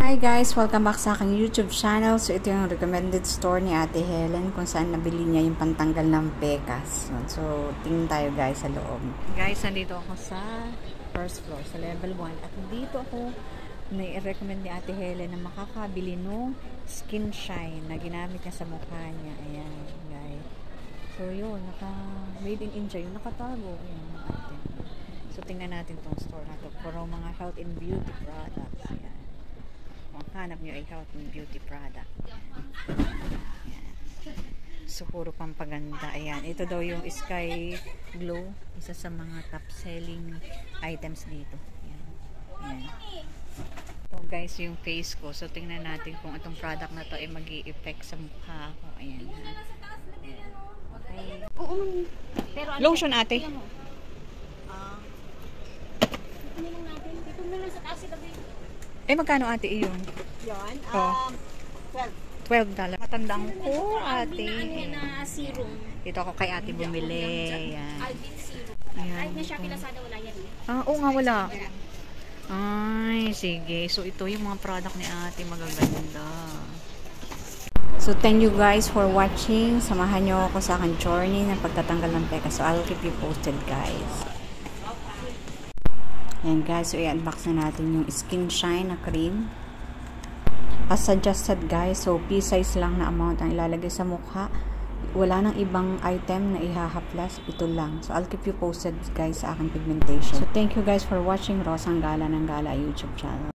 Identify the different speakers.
Speaker 1: Hi guys! Welcome back sa aking YouTube channel. So ito yung recommended store ni Ate Helen kung saan nabili niya yung pantanggal ng pekas. So tingin tayo guys sa loob. Guys, nandito ako sa first floor, sa level 1. At dito ako nai-recommend ni Ate Helen na makakabili nung skin shine na ginamit niya sa mukha niya. Ayan guys. So yun, made in India yung nakatago. Ayan, natin. So tingnan natin tong store na to. Puro mga health and beauty products. Ayan. Kung hanap nyo ay health and beauty product. Ayan. So, puro pampaganda. Ayan. Ito daw yung Sky Glow. Isa sa mga top selling items dito. Ayan. Ayan. Ito guys yung face ko. So, tingnan natin kung itong product na to ay mag-i-effect sa mukha ko. Ayan. Ayan. Okay.
Speaker 2: Pero
Speaker 1: Lotion ate.
Speaker 2: Ito natin. Dito na lang sa taas ito.
Speaker 1: Magkano ate iyon?
Speaker 2: Yan.
Speaker 1: Oh. $12. Matandang ko ate.
Speaker 2: Na serum.
Speaker 1: Dito ako kay ate bumili. Ayan.
Speaker 2: Alvin serum.
Speaker 1: Ayan.
Speaker 2: Ay, na Shopee Lazada wala yan.
Speaker 1: Oo nga wala. Ay, sige. So, ito yung mga product ni ate. Magaganda. So, thank you guys for watching. Samahan nyo ako sa aking journey ng pagtatanggal ng peka. So, I'll keep you posted guys. Ayan guys. So, i-unbox na natin yung Skin Shine na cream. As suggested guys. So, pea-size lang na amount ang ilalagay sa mukha. Wala nang ibang item na ihahaplas. Ito lang. So, I'll keep you posted guys sa aking pigmentation. So, thank you guys for watching Rosang Gala ng Gala YouTube channel.